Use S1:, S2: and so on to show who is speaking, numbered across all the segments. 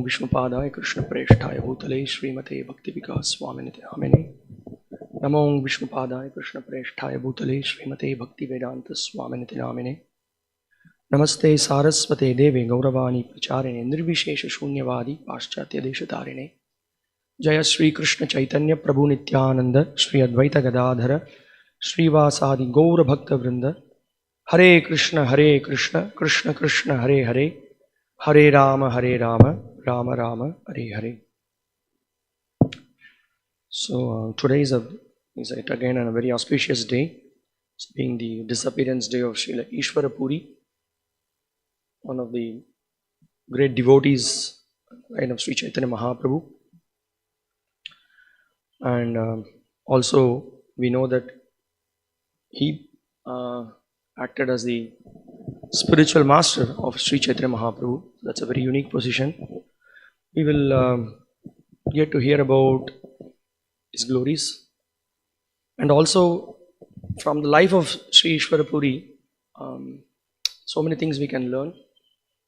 S1: विष्णुपादाय कृष्ण प्रेष्ठाय भूतले श्रीमते भक्ति विकास स्वामिनिते नामिने। नमो विष्णुपादाय कृष्ण प्रेष्ठाय भूतले श्रीमते भक्ति वेदांत स्वामिनिते नामिने। नमस्ते सारस्वते देवे गौरवाणी प्रचारिणे निर्विशेष शून्यवादी पाश्चात्य देशतारिणे। जय श्री कृष्ण चैतन्य प्रभु नित्यानंद श्री अद्वैत गदाधर श्रीवासादि गौर भक्त वृंद। हरे कृष्ण कृष्ण कृष्ण हरे हरे, हरे Ram Ram Ram Hare Hare. So today is it again a very auspicious day, being the disappearance day of Īśvara Purī, one of the great devotees of Sri Chaitanya Mahaprabhu. And also we know that he acted as the spiritual master of Sri Chaitanya Mahaprabhu. That's a very unique position. We will get to hear about his glories, and also from the life of Sri Īśvara Purī, so many things we can learn,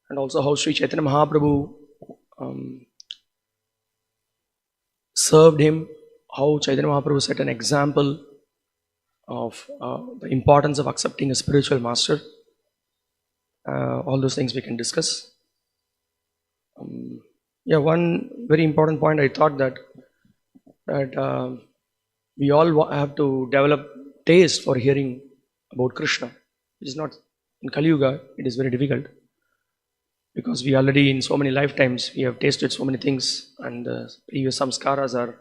S1: and also how Sri Chaitanya Mahaprabhu served him, how Chaitanya Mahaprabhu set an example of the importance of accepting a spiritual master. All those things we can discuss. One very important point, I thought that we all have to develop taste for hearing about Krishna. It is not in Kali Yuga, it is very difficult, because we already in so many lifetimes we have tasted so many things, and the previous samskaras are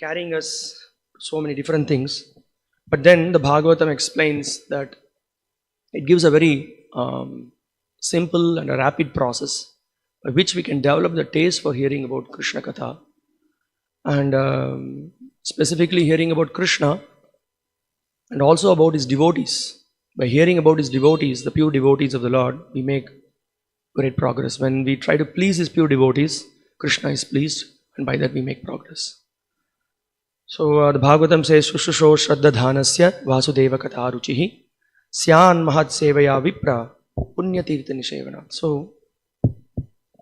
S1: carrying us so many different things. But then the Bhagavatam explains that it gives a very simple and a rapid process by which we can develop the taste for hearing about Krishna katha, and specifically hearing about Krishna and also about his devotees. By hearing about his devotees, the pure devotees of the Lord, we make great progress. When we try to please his pure devotees, Krishna is pleased, and by that we make progress. So the Bhagavatam says, Shushusho Shraddha Dhanasya Vasudeva Katha Ruchihi Syan Mahat Sevaya Vipra Punya Tirtha Nishevana. So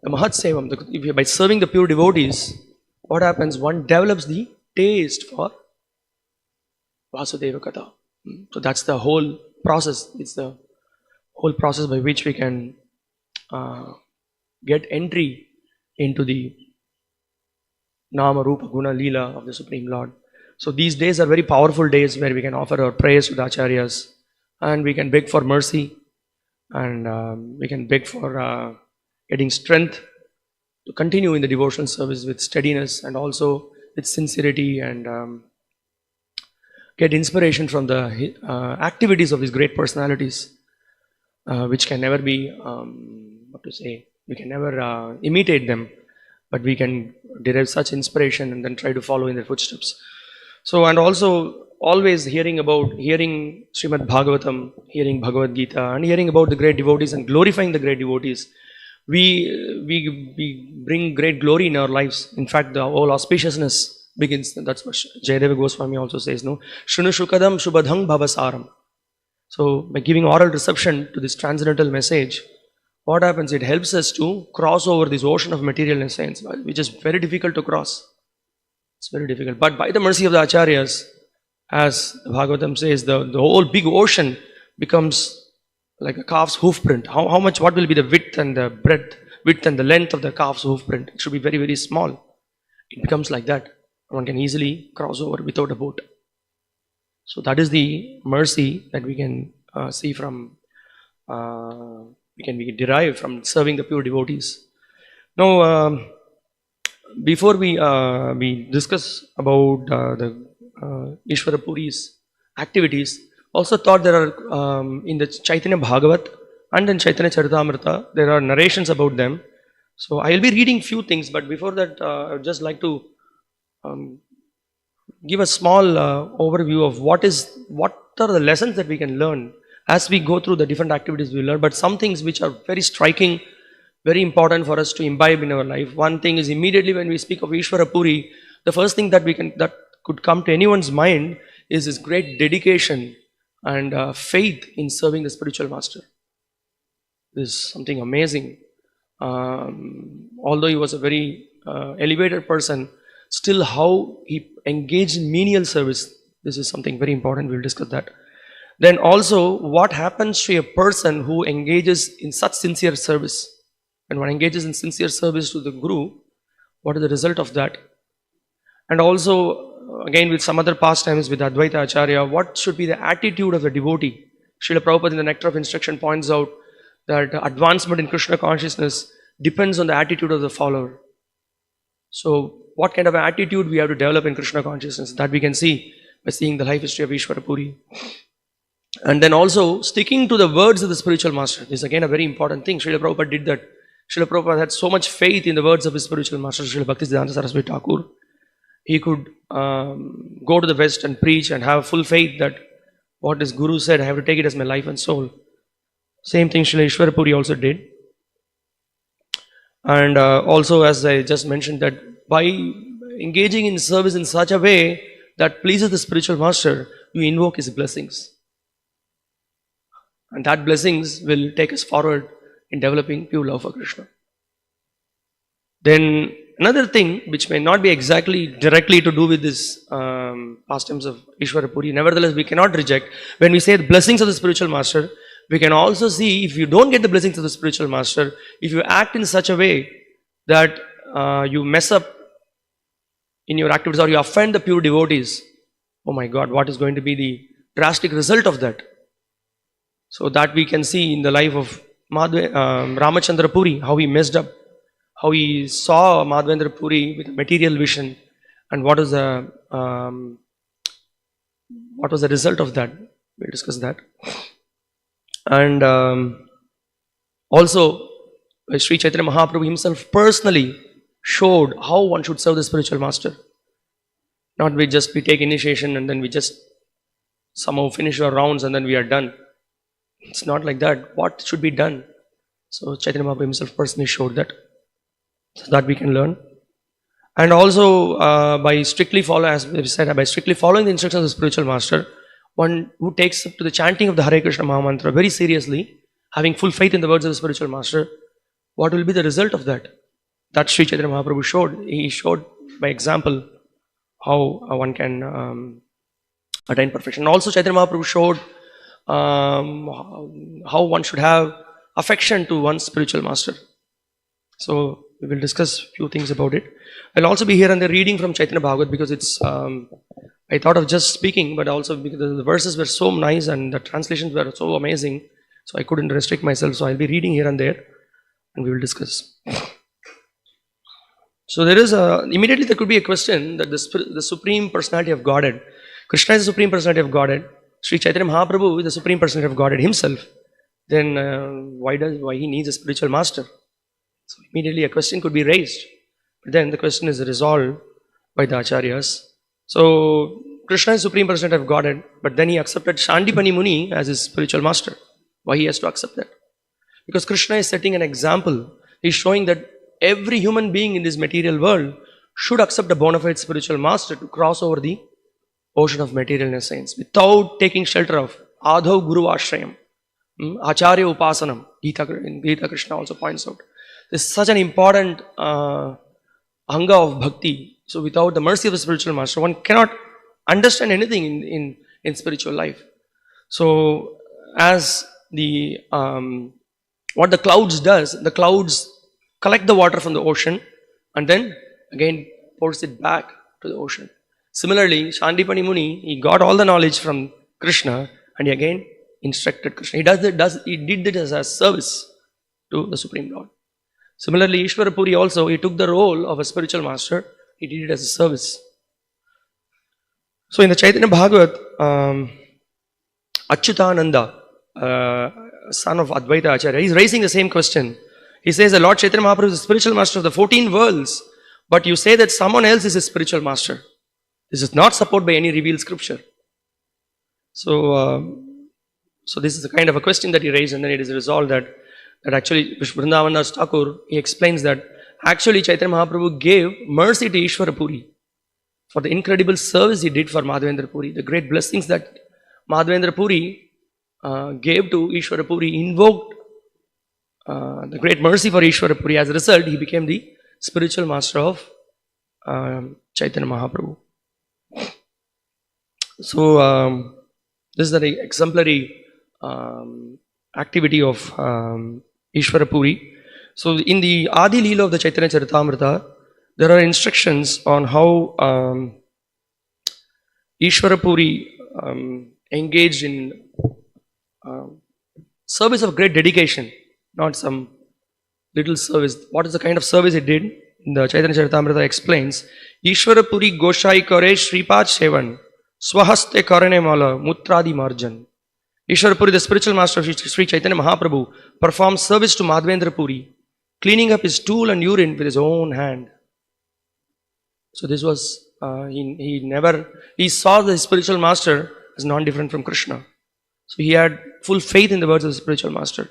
S1: the Mahat Sevam, by serving the pure devotees, what happens? One develops the taste for Vasudeva Katha. So that's the whole process. It's the whole process by which we can get entry into the Nama Rupa Guna Leela of the Supreme Lord. So these days are very powerful days where we can offer our prayers to the Acharyas, and we can beg for mercy, and we can beg for getting strength to continue in the devotional service with steadiness and also with sincerity, and get inspiration from the activities of these great personalities, which can never be, we can never imitate them, but we can derive such inspiration and then try to follow in their footsteps. So, and also always hearing Srimad Bhagavatam, hearing Bhagavad Gita, and hearing about the great devotees and glorifying the great devotees, we bring great glory in our lives. In fact, the whole auspiciousness begins. That's what Jayadeva Goswami also says, no? Shunu Shukadam Shubhadhang Bhavasaram. So, by giving oral reception to this transcendental message, what happens? It helps us to cross over this ocean of material science, which is very difficult to cross. It's very difficult. But by the mercy of the Acharyas, as the Bhagavatam says, the whole big ocean becomes like a calf's hoof print. What will be the width and the breadth, width and the length of the calf's hoof print? It should be very, very small. It becomes like that. One can easily cross over without a boat. So that is the mercy that we can see from, we can derive from serving the pure devotees. Now, before we discuss about the Īśvara Puri's activities, also thought there are in the Chaitanya Bhagavat and in Chaitanya Charitamrita, there are narrations about them. So I will be reading few things, but before that I would just like to give a small overview of what are the lessons that we can learn as we go through the different activities we learn, but some things which are very striking, very important for us to imbibe in our life. One thing is, immediately when we speak of Īśvara Purī, the first thing that could come to anyone's mind is his great dedication and faith in serving the spiritual master. This is something amazing. although he was a very elevated person, still how he engaged in menial service. This is something very important. We'll discuss that. Then also, what happens to a person who engages in such sincere service? When one engages in sincere service to the Guru, what is the result of that? And also, again, with some other pastimes with Advaita Acharya, what should be the attitude of the devotee? Srila Prabhupada in the Nectar of Instruction points out that advancement in Krishna consciousness depends on the attitude of the follower. So, what kind of attitude we have to develop in Krishna consciousness? That we can see by seeing the life history of Īśvara Purī. And then also, sticking to the words of the spiritual master. This is again a very important thing. Srila Prabhupada did that. Srila Prabhupada had so much faith in the words of his spiritual master, Srila Bhaktisiddhanta Saraswati Thakur. He could go to the West and preach and have full faith that what his Guru said, I have to take it as my life and soul. Same thing Srila Ishwar Puri also did. And also, as I just mentioned, that by engaging in service in such a way that pleases the spiritual master, you invoke his blessings. And that blessings will take us forward in developing pure love for Krishna. Then another thing which may not be exactly directly to do with this pastimes of Īśvara Purī, nevertheless we cannot reject. When we say the blessings of the spiritual master, we can also see if you don't get the blessings of the spiritual master, if you act in such a way that you mess up in your activities or you offend the pure devotees, oh my God, what is going to be the drastic result of that? So that we can see in the life of Ramachandra Puri, how he messed up, how he saw Madhavendra Puri with a material vision, and what was the result of that. We'll discuss that. And also, Sri Chaitanya Mahaprabhu himself personally showed how one should serve the spiritual master. Not we just we take initiation and then we just somehow finish our rounds and then we are done. It's not like that. What should be done? So Chaitanya Mahaprabhu himself personally showed that. So that we can learn. And also by strictly following, as we said, by strictly following the instructions of the spiritual master, one who takes up to the chanting of the Hare Krishna Mahamantra very seriously, having full faith in the words of the spiritual master, what will be the result of that? That Sri Chaitanya Mahaprabhu showed. He showed by example how one can attain perfection. Also Chaitanya Mahaprabhu showed how one should have affection to one's spiritual master. So we will discuss few things about it. I'll also be here and there reading from Chaitanya Bhagavat because it's I thought of just speaking, but also because the verses were so nice and the translations were so amazing, so I couldn't restrict myself. So I'll be reading here and there and we will discuss. So there is immediately there could be a question that the Supreme Personality of Godhead, Krishna is the Supreme Personality of Godhead, Sri Chaitanya Mahaprabhu is the Supreme Personality of Godhead himself, then why he needs a spiritual master? So immediately a question could be raised, but then the question is resolved by the Acharyas. So Krishna is Supreme Personality of Godhead, but then he accepted Shandipani Muni as his spiritual master. Why he has to accept that? Because Krishna is setting an example. He is showing that every human being in this material world should accept a bona fide spiritual master to cross over the ocean of material innocence without taking shelter of Adhav Guru Ashrayam, Acharya Upasanam. Gita Krishna also points out. This is such an important anga of bhakti. So without the mercy of the spiritual master, one cannot understand anything in spiritual life. So as the what the clouds does, the clouds collect the water from the ocean and then again pours it back to the ocean. Similarly, Shandipani Muni, he got all the knowledge from Krishna and he again instructed Krishna. He did it as a service to the Supreme Lord. Similarly, Īśvara Purī also, he took the role of a spiritual master. He did it as a service. So in the Chaitanya Bhagavat, Achyutananda, son of Advaita Acharya, he is raising the same question. He says the Lord Chaitanya Mahaprabhu is the spiritual master of the 14 worlds, but you say that someone else is a spiritual master. This is not supported by any revealed scripture. So, this is the kind of a question that he raised, and then it is resolved that actually Vrindavan Das Thakur, he explains that actually Chaitanya Mahaprabhu gave mercy to Īśvara Purī for the incredible service he did for Madhavendra Puri. The great blessings that Madhavendra Puri gave to Īśvara Purī invoked the great mercy for Īśvara Purī. As a result, he became the spiritual master of Chaitanya Mahaprabhu. So, this is the exemplary activity of Īśvara Purī. So, in the Adi Leela of the Chaitanya Charitamrita, there are instructions on how Īśvara Purī engaged in service of great dedication, not some little service. What is the kind of service he did? The Chaitanya Charitamrita explains, Īśvara Purī Goshai Kare Shripad Sevan Swahaste Karane Mala Mutradi Marjan. Īśvara Purī, the spiritual master of Sri Chaitanya Mahaprabhu, performed service to Madhavendra Puri, cleaning up his stool and urine with his own hand. So this was, he saw the spiritual master as non-different from Krishna. So he had full faith in the words of the spiritual master.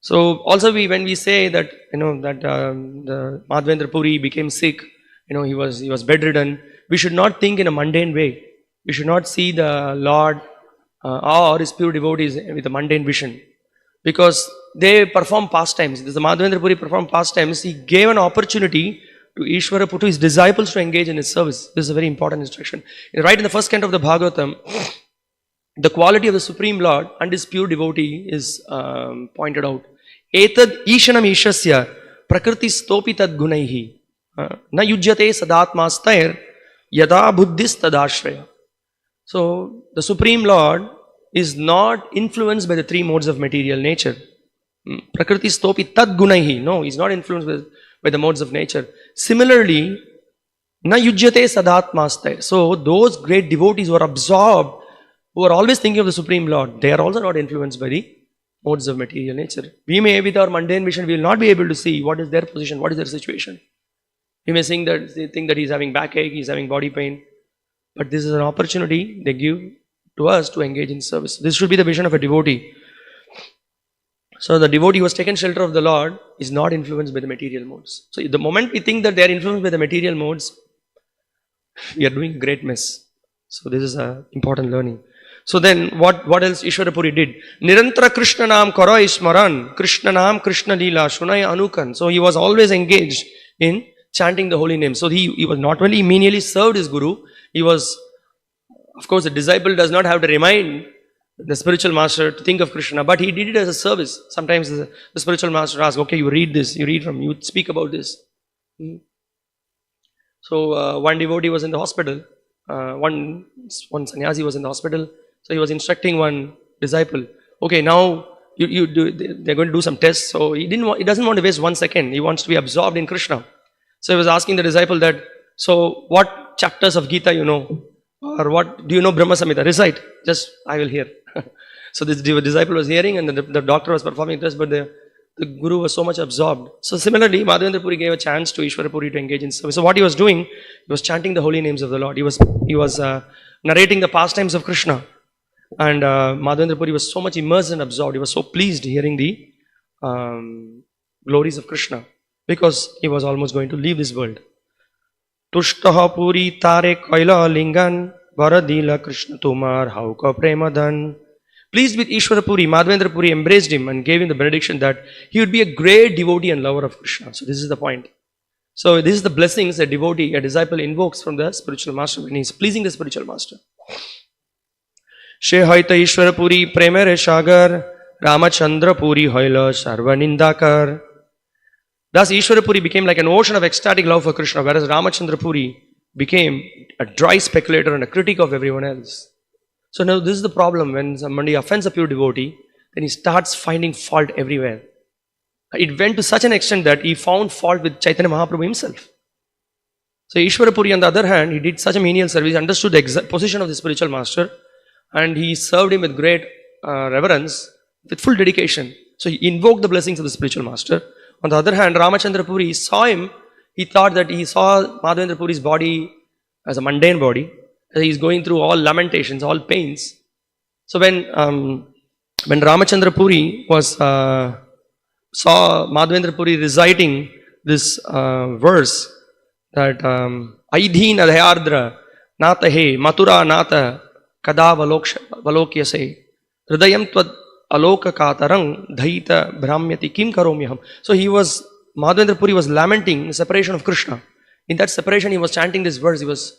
S1: So also when we say that, the Madhavendra Puri became sick, he was bedridden, we should not think in a mundane way. We should not see the Lord or his pure devotees with a mundane vision. Because they perform pastimes. The Madhavendra Puri performed pastimes. He gave an opportunity to Īśvara Purī, to his disciples, to engage in his service. This is a very important instruction. Right in the first canto of the Bhagavatam, the quality of the Supreme Lord and his pure devotee is pointed out. Etad Ishanam Ishasya Prakriti Stopi Tad Gunaihi Na Yujyate Sadatmastair Yada Buddhis Tadashraya. So, the Supreme Lord is not influenced by the three modes of material nature. Prakriti Stopi Tad Gunaihi. No, he is not influenced by the modes of nature. Similarly, Na Yujyate Sadatmastair. So, those great devotees who are absorbed, who are always thinking of the Supreme Lord, they are also not influenced by the modes of material nature. We may, with our mundane vision, we will not be able to see what is their position, what is their situation. We may think that he is having backache, he is having body pain. But this is an opportunity they give to us to engage in service. This should be the vision of a devotee. So the devotee who has taken shelter of the Lord is not influenced by the material modes. So the moment we think that they are influenced by the material modes, we are doing great mess. So this is an important learning. So then what else Īśvara Purī did? Nirantara Krishna Naam Karo Ismaran, Krishna Naam Krishna Leela Shunay Anukan. So he was always engaged in chanting the holy name. So he was not only menially served his guru, he was, of course, the disciple does not have to remind the spiritual master to think of Krishna, but he did it as a service. Sometimes the spiritual master asks, okay, you read this, you speak about this. So one devotee was in the hospital, one sannyasi was in the hospital, so he was instructing one disciple, okay, now they're going to do some tests, so he doesn't want to waste 1 second, he wants to be absorbed in Krishna. So he was asking the disciple that, so what chapters of Gita you know? Or what do you know Brahma Samhita? Recite. Just I will hear. So this disciple was hearing and the doctor was performing test, but the guru was so much absorbed. So similarly, Madhavendra Puri gave a chance to Īśvara Purī to engage in service. So what he was doing, he was chanting the holy names of the Lord. He was narrating the pastimes of Krishna. And Madhavendra Puri was so much immersed and absorbed. He was so pleased hearing the glories of Krishna, because he was almost going to leave this world. Tushtaha Puri Tare Kaila Lingan Varadila Krishna Tumar Hauka Premadan. Pleased with Īśvara Purī, Madhavendra Puri embraced him and gave him the benediction that he would be a great devotee and lover of Krishna. So this is the point. So this is the blessings a devotee, a disciple invokes from the spiritual master when he is pleasing the spiritual master. She Haita Īśvara Purī Premere Shagar Ramachandra Puri Hoila Sarva Nindakar. Thus, Īśvara Purī became like an ocean of ecstatic love for Krishna, whereas Ramachandra Puri became a dry speculator and a critic of everyone else. So now this is the problem: when somebody offends a pure devotee, then he starts finding fault everywhere. It went to such an extent that he found fault with Chaitanya Mahaprabhu himself. So Īśvara Purī, on the other hand, he did such a menial service, understood the position of the spiritual master, and he served him with great reverence, with full dedication. So he invoked the blessings of the spiritual master. On the other hand, Ramachandra Puri saw him, he thought that he saw Madhavendra Puri's body as a mundane body. He is going through all lamentations, all pains. So when Ramachandra Puri saw Madhavendra Puri reciting this verse that Aidhin Adhyardra Nata He Mathura Nata Kada Valokyase Hridayam Tvad aloka katarang dhaita brahmyati kim karomyaham. So Madhavendra Puri was lamenting the separation of Krishna. In that separation, he was chanting this verse, he was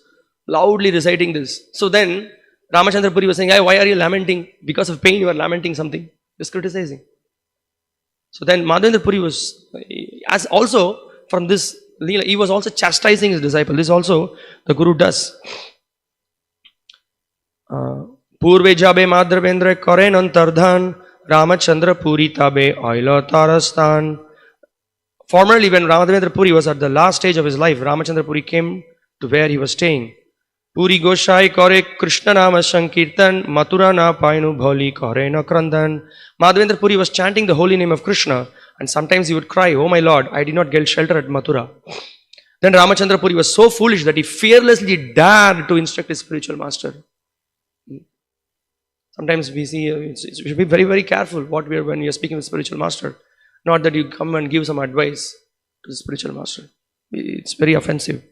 S1: loudly reciting this. So then, Ramachandra Puri was saying, hey, why are you lamenting? Because of pain, you are lamenting something. Just criticizing. So then, Madhavendra Puri was, as also from this Leela, he was also chastising his disciple. This also the Guru does. Purve jabe Madhavendra karen antardhan Ramachandra Puri tabe aila tarastan. Formerly, when Navadvipa Puri was at the last stage of his life, Ramachandra Puri came to where he was staying. Puri Goshai kore Krishna nama Sankirtan Mathura na painu bholi kore na krandan. Madhavendra Puri was chanting the holy name of Krishna, and sometimes he would cry, oh my Lord, I did not get shelter at Mathura. Then Ramachandra Puri was so foolish that he fearlessly dared to instruct his spiritual master. Sometimes we see, we should be very, very careful when we are speaking with spiritual master. Not that you come and give some advice to the spiritual master. It's very offensive.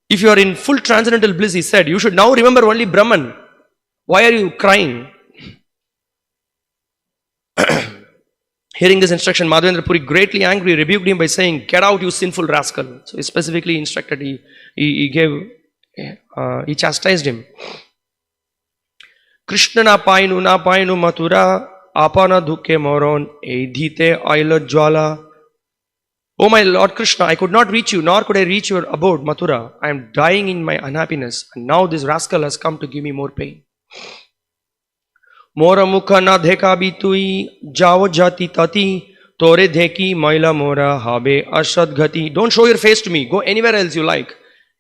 S1: If you are in full transcendental bliss, he said, you should now remember only Brahman. Why are you crying? Hearing this instruction, Madhavendra Puri, greatly angry, rebuked him by saying, get out, you sinful rascal. So he specifically instructed, he chastised him. Krishna na painu mathura apana dukke moron edhite aila jwala. Oh my Lord Krishna, I could not reach you, nor could I reach your abode, Mathura. I am dying in my unhappiness, and now this rascal has come to give me more pain. Mora mukha na dheka bitui jao jati tati tore dheki maila mora habe ashad ghati. Don't show your face to me, go anywhere else you like.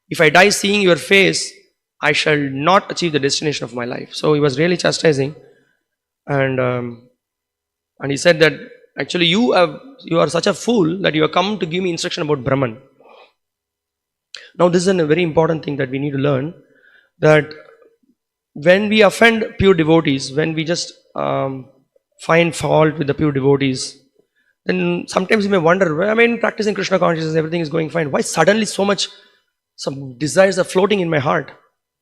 S1: If I die seeing your face, I shall not achieve the destination of my life. So he was really chastising, and he said that actually you are such a fool that you have come to give me instruction about Brahman. Now this is a very important thing that we need to learn, that when we offend pure devotees, when we just find fault with the pure devotees, then sometimes you may wonder, well, I mean, practicing Krishna consciousness, everything is going fine. Why suddenly some desires are floating in my heart?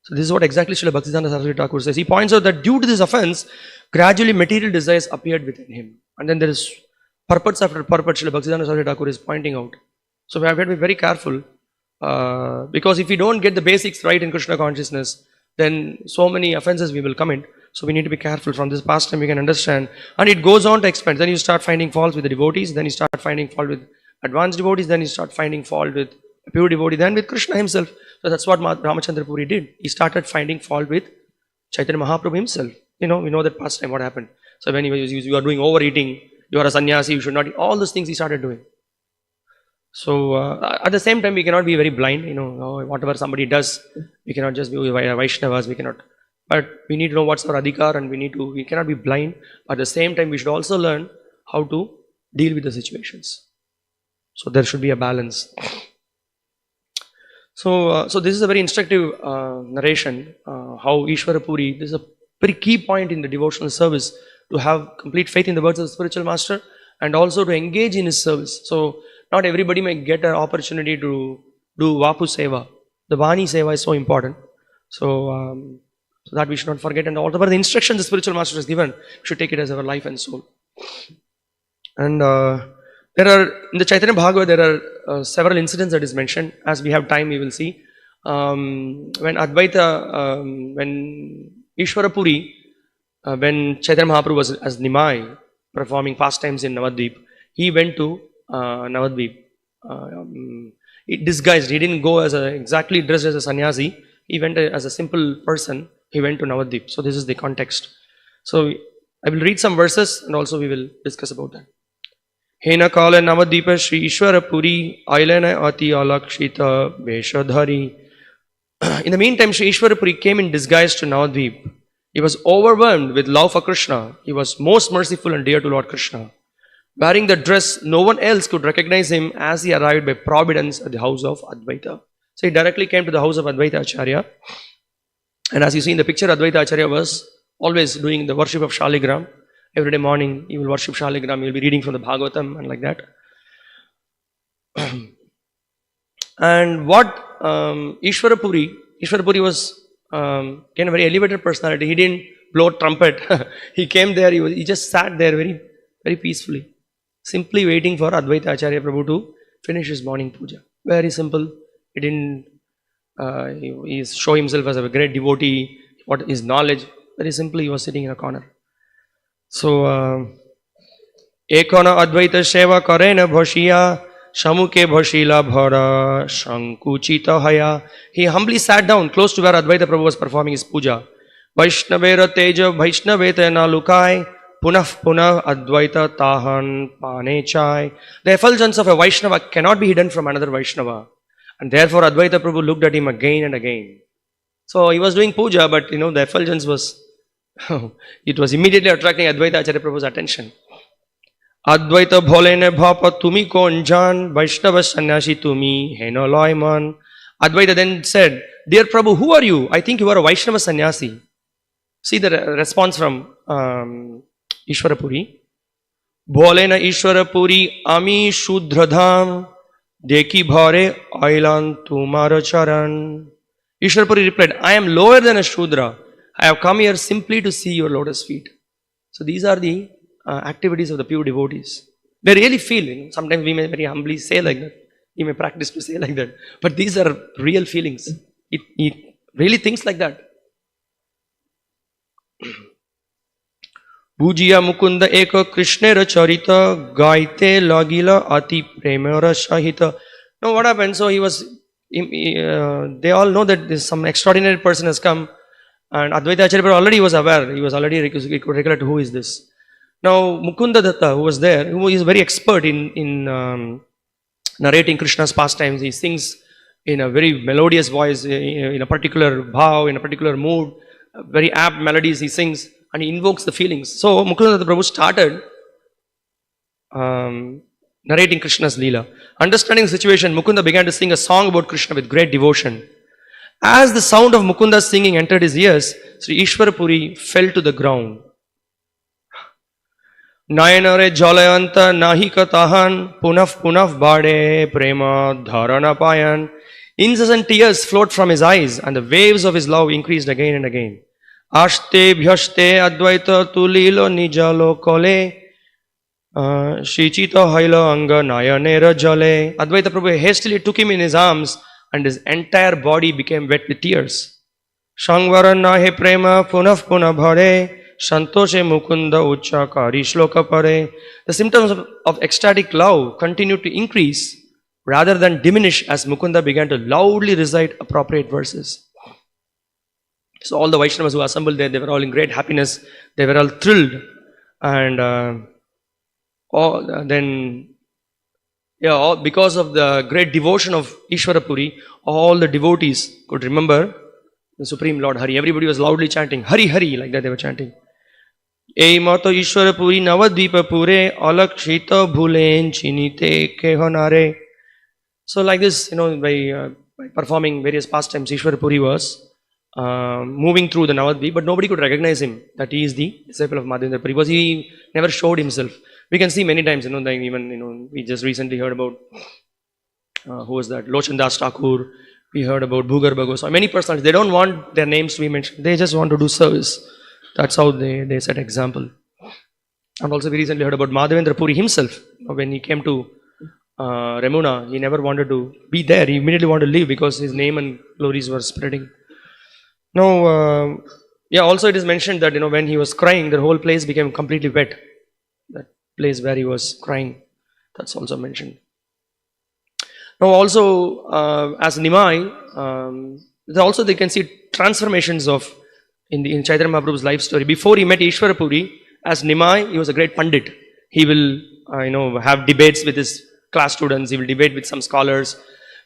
S1: So this is what exactly Srila Bhaktisiddhanta Saraswati Thakur says. He points out that due to this offense, gradually material desires appeared within him. And then there is purports after purports Srila Bhaktisiddhanta Saraswati Thakur is pointing out. So we have to be very careful, because if we don't get the basics right in Krishna consciousness, then so many offenses we will commit. So we need to be careful. From this pastime we can understand. And it goes on to expand. Then you start finding faults with the devotees, then you start finding fault with advanced devotees, then you start finding fault with a pure devotee, then with Krishna himself. So that's what Ramachandra Puri did. He started finding fault with Chaitanya Mahaprabhu himself. We know that pastime, what happened. So when you are doing overeating, you are a sannyasi, you should not eat. All those things he started doing. So at the same time, we cannot be very blind. Whatever somebody does, we cannot just be Vaishnavas. We cannot. But we need to know what's our adhikar, and we cannot be blind. But at the same time, we should also learn how to deal with the situations. So there should be a balance. So this is a very instructive narration, how Īśvara Puri, this is a very key point in the devotional service, to have complete faith in the words of the spiritual master and also to engage in his service. So not everybody may get an opportunity to do Vapu Seva. The Vani Seva is so important. So that we should not forget. And whatever the instruction the spiritual master has given, we should take it as our life and soul. And there are, in the Chaitanya Bhagavad, there are several incidents that is mentioned. As we have time, we will see. When Advaita, when Īśvara Puri, when Chaitanya Mahaprabhu was as Nimai, performing pastimes in Navadvipa, he went to Navadvipa. Disguised, he didn't go as exactly dressed as a sannyasi, he went as a simple person, he went to Navadvipa. So this is the context. So I will read some verses and also we will discuss about that. Hena kala Navadvipa Shri Īśvara Puri Ailana Ati Alakshita Citta Hari. In the meantime, Shri Īśvara Puri came in disguise to Navadvipa. He was overwhelmed with love for Krishna. He was most merciful and dear to Lord Krishna. Wearing the dress, no one else could recognize him as he arrived by providence at the house of Advaita. So he directly came to the house of Advaita Acharya. And as you see in the picture, Advaita Acharya was always doing the worship of Shaligram. Every day morning, he will worship Shaligram. He will be reading from the Bhagavatam and like that. And what Īśvara Puri was again a very elevated personality. He didn't blow trumpet. He came there, he just sat there very, very peacefully, simply waiting for Advaita Acharya Prabhu to finish his morning puja. Very simple. He didn't he show himself as a great devotee, what his knowledge. Very simply, he was sitting in a corner. So, Ekona Advaita Seva Karena Bhashiya Shamuke Bhashila Bhara Shankuchita Haya. He humbly sat down close to where Advaita Prabhu was performing his puja. Vaishnavera Teja Vaishnaveta Lukai Punah Punah Advaita Tahan Pane Chai. The effulgence of a Vaishnava cannot be hidden from another Vaishnava. And therefore Advaita Prabhu looked at him again and again. So he was doing puja, but the effulgence was, it was immediately attracting Advaita Acharya Prabhu's attention. Advaita bholene bhapa tumi kon jan, Vaishnava sannyasi tumi heno loy man. Advaita then said, "Dear Prabhu, who are you? I think you are a Vaishnava sannyasi." See the response from Īśvara Purī. Bholena Īśvara Purī ami shudradham deki bhare ailan tumara charan. Ishwar Puri replied, "I am lower than a Shudra. I have come here simply to see your lotus feet." So these are the activities of the pure devotees. They really feel, sometimes we may very humbly say like that. We may practice to say like that. But these are real feelings. It really thinks like that. Bhujiya Mukunda Eka Krishnera Charita Gaite Lagila Ati Premara Shahita. Now what happened? So they all know that this some extraordinary person has come, and Advaita Acharya already was aware. He was already recollect who is this. Now Mukunda Datta, who was there, who is very expert in narrating Krishna's pastimes. He sings in a very melodious voice, in a particular bhav, in a particular mood, very apt melodies he sings, and he invokes the feelings. So Mukunda Datta Prabhu started narrating Krishna's Leela. Understanding the situation, Mukunda began to sing a song about Krishna with great devotion. As the sound of Mukunda's singing entered his ears, Sri Ishwara Puri fell to the ground. Nayanare jalayanta nahika tahan punaf bade prema dharana payan. Incessant tears flowed from his eyes, and the waves of his love increased again and again. Ashte bhyaste advaita tulilo nijalo kole Shichita haila anga nayanera jale. Advaita Prabhu hastily took him in his arms, and his entire body became wet with tears. Shangvara nahe prema punaf bhare Santoshe Mukunda Ucha Kari Shloka Pare. The symptoms of ecstatic love continued to increase rather than diminish as Mukunda began to loudly recite appropriate verses. So all the Vaishnavas who assembled there, they were all in great happiness. They were all thrilled, and because of the great devotion of Īśvara Puri, all the devotees could remember the Supreme Lord Hari. Everybody was loudly chanting Hari Hari, like that they were chanting. Ei mato Īśvara Puri Navadvipa Pure alakshita bhulen chinite kehonare. So like this, by performing various pastimes, Īśvara Puri was moving through the Navadvipa, but nobody could recognize him that he is the disciple of Madhavendra Puri, because he never showed himself. We can see many times, we just recently heard about who was that? Lochandas Thakur. We heard about Bhugar Bhagoswami. Many personalities, they don't want their names to be mentioned. They just want to do service. That's how they set example. And also we recently heard about Madhavendra Puri himself. When he came to Remuna, he never wanted to be there. He immediately wanted to leave because his name and glories were spreading. Now, also it is mentioned that, when he was crying, the whole place became completely wet. That place where he was crying, that's also mentioned. Now also, as Nimai, also they can see transformations in Chaitanya Mahaprabhu's life story. Before he met Īśvara Puri, as Nimai, he was a great Pandit. He will, have debates with his class students. He will debate with some scholars.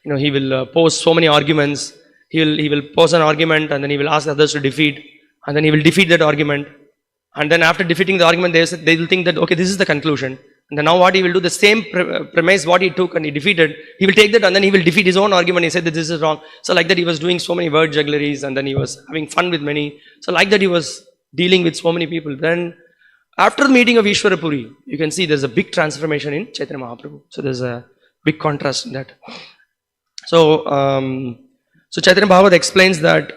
S1: He will pose so many arguments. He will pose an argument, and then he will ask others to defeat, and then he will defeat that argument. And then after defeating the argument, they will think that, okay, this is the conclusion. And then now what he will do, the same premise what he took and he defeated, he will take that and then he will defeat his own argument. He said that this is wrong. So like that he was doing so many word juggleries, and then he was having fun with many. So like that he was dealing with so many people. Then after the meeting of Īśvara Puri, you can see there's a big transformation in Chaitanya Mahaprabhu. So there's a big contrast in that. So, Chaitanya Bhagavad explains that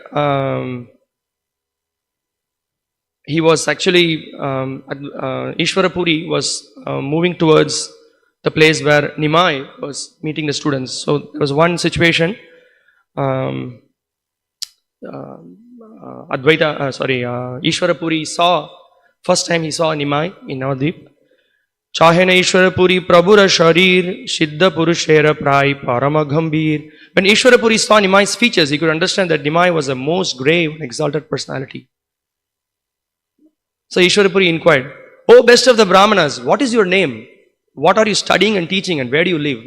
S1: he was actually, Īśvara Purī was moving towards the place where Nimai was meeting the students. So there was one situation, Īśvara Purī saw, first time he saw Nimai in Navadvipa. Chahe na Īśvara Purī prabhura sharir, siddha purushera prai parama gambhir. When Īśvara Purī saw Nimai's features, he could understand that Nimai was a most grave and exalted personality. So Īśvara Purī inquired, "O best of the Brahmanas, what is your name? What are you studying and teaching, and where do you live?"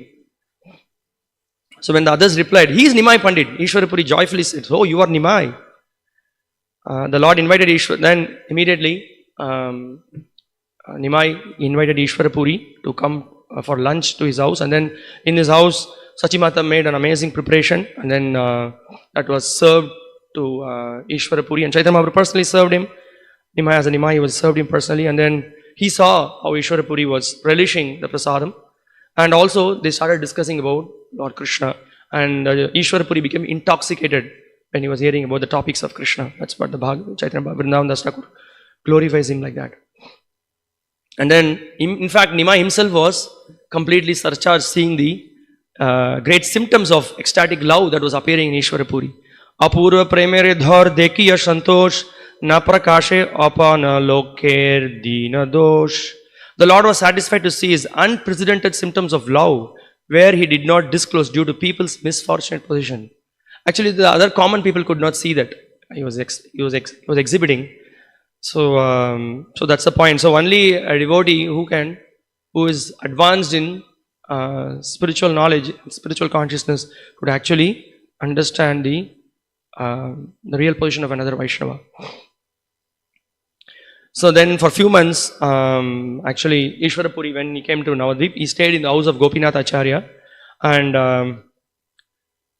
S1: So when the others replied, "He is Nimai Pandit," Īśvara Purī joyfully said, "Oh, you are Nimai." The Lord invited Ishwar, then immediately Nimai invited Īśvara Purī to come for lunch to his house, and then in his house Sachimata made an amazing preparation, and then that was served to Īśvara Purī, and Chaitanya Mahaprabhu personally served him. Nimai, as a Nimai, he was served him personally, and then he saw how Īśvara Purī was relishing the prasadam, and also they started discussing about Lord Krishna, and Īśvara Purī became intoxicated when he was hearing about the topics of Krishna. That's what the Chaitanya Vrindavan Das Thakur glorifies him like that. And then, in fact, Nimai himself was completely surcharged, seeing the great symptoms of ecstatic love that was appearing in Īśvara Purī. Apurva premere dhar dekiya santosh na prakashe apana loker dina dosh. The Lord was satisfied to see his unprecedented symptoms of love where he did not disclose due to people's misfortunate position. Actually, the other common people could not see that he was exhibiting. So, so that's the point. So only a devotee who is advanced in spiritual knowledge, spiritual consciousness, could actually understand the real position of another Vaishnava. So then for a few months, actually Īśvara Purī, when he came to Navadvipa, he stayed in the house of Gopinath Acharya, and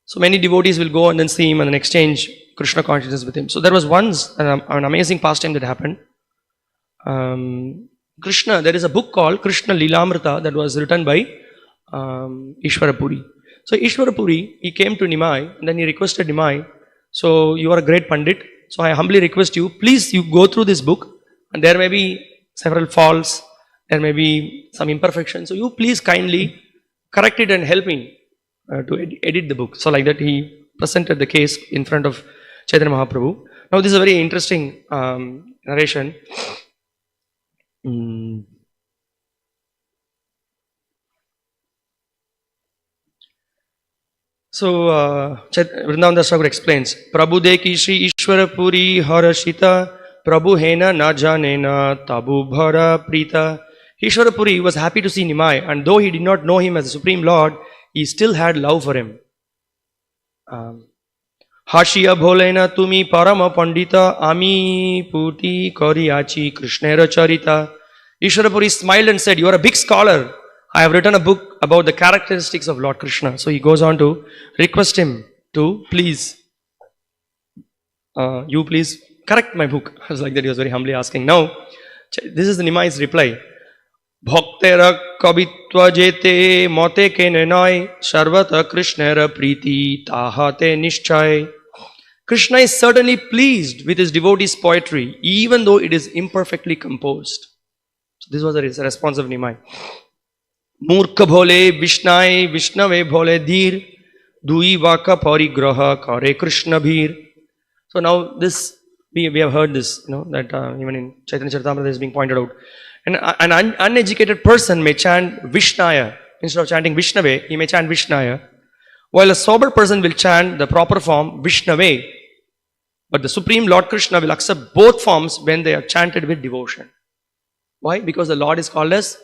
S1: so many devotees will go and then see him and then exchange Krishna consciousness with him. So there was once an amazing pastime that happened. Krishna, there is a book called Krishna Lilamrita that was written by Īśvara Purī. So Īśvara Purī, he came to Nimai, and then he requested Nimai, "So you are a great Pandit, so I humbly request you, please you go through this book, and there may be several faults, there may be some imperfections, so you please kindly correct it and help me to edit the book." So like that he presented the case in front of Chaitanya Mahaprabhu. Now this is a very interesting narration. So Vrindavan Das Thakur explains, "Prabhu deki Shri Īśvara Purī harashita, Prabhu hena na janena tabu bhara prita." Īśvara Purī was happy to see Nimai, and though he did not know him as the Supreme Lord, he still had love for him. Hashiya bholena tumi parama pandita, ami puti kariyachi krishnera charita. Īśvara Purī smiled and said, "You are a big scholar. I have written a book about the characteristics of Lord Krishna." So he goes on to request him to please, you please correct my book. I was like that, he was very humbly asking. Now, this is the Nimai's reply. Bhaktera kabitva jete mote ke nenai, sarvata krishnera priti tahate nishchay. Krishna is certainly pleased with his devotees' poetry, even though it is imperfectly composed. So this was the response of Nimai. Murkha bhole vishnai vishnave bhole dhir, dui vaka parigraha kare krishna bhir. So now this, we have heard this, that even in Chaitanya Charitamrita is being pointed out. An uneducated person may chant Vishnaya. Instead of chanting Vishnave, he may chant Vishnaya. While a sober person will chant the proper form Vishnave. But the Supreme Lord Krishna will accept both forms when they are chanted with devotion. Why? Because the Lord is called as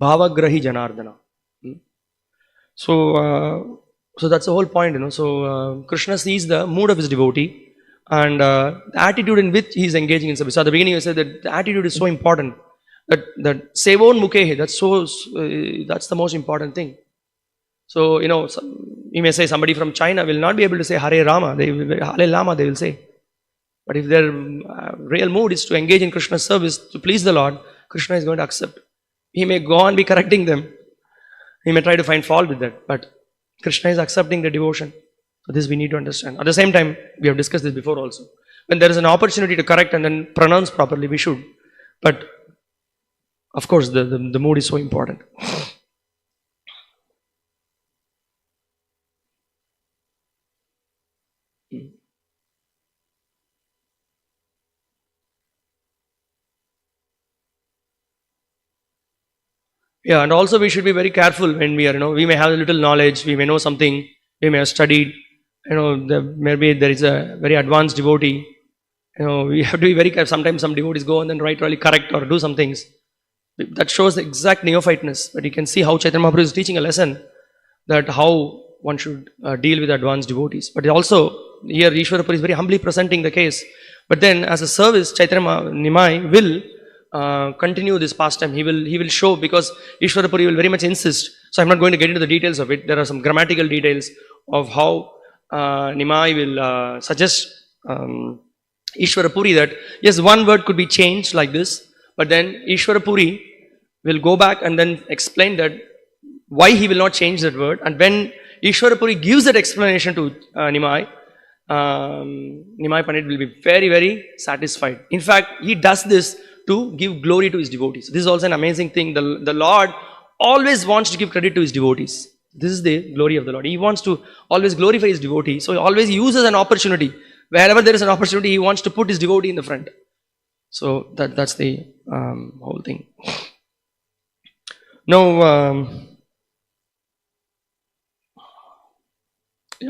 S1: Bhavagrahi Janardana. So that's the whole point, So Krishna sees the mood of his devotee and the attitude in which he is engaging in service. So at the beginning I said that the attitude is so important. That Sevon Mukehe, that's the most important thing. So, you may say somebody from China will not be able to say Hare Rama, Hare Lama they will say. But if their real mood is to engage in Krishna's service, to please the Lord, Krishna is going to accept. He may go on be correcting them. He may try to find fault with that. But Krishna is accepting the devotion. So this we need to understand. At the same time, we have discussed this before also. when there is an opportunity to correct and then pronounce properly, we should. But of course, the mood is so important. Yeah, and also we should be very careful when we are, we may have a little knowledge, we may know something, we may have studied, maybe there is a very advanced devotee, we have to be very careful. Sometimes some devotees go and then really correct or do some things. That shows the exact neophyteness. But you can see how Chaitanya Mahaprabhu is teaching a lesson that how one should deal with advanced devotees. But also, here Ishwara Puri is very humbly presenting the case. But then as a service, Chaitanya Nimai will continue this pastime. He will show, because Ishwara Puri will very much insist. So I'm not going to get into the details of it. There are some grammatical details of how Nimai will suggest Īśvara Purī that yes, one word could be changed like this, but then Īśvara Purī will go back and then explain that why he will not change that word. And when Īśvara Purī gives that explanation to Nimai, Nimai Pandit will be very, very satisfied. In fact, he does this to give glory to his devotees. This is also an amazing thing. The Lord always wants to give credit to his devotees. This is the glory of the Lord. He wants to always glorify his devotee. So he always uses an opportunity. Wherever there is an opportunity, he wants to put his devotee in the front. So that's the whole thing. Now,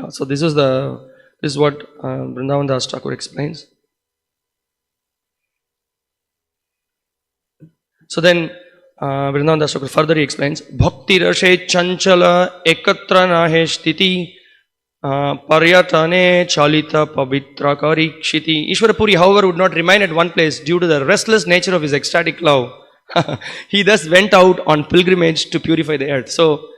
S1: so this is what Vrindavan Das Thakur explains. So then Vrindavan Das Thakur further he explains, Bhakti Rashe Chanchala Ekatra Nahe Sthiti Paryatane Chalita Pavitra Karikshiti. Ishwara Puri, however, would not remain at one place due to the restless nature of his ecstatic love. He thus went out on pilgrimage to purify the earth. So,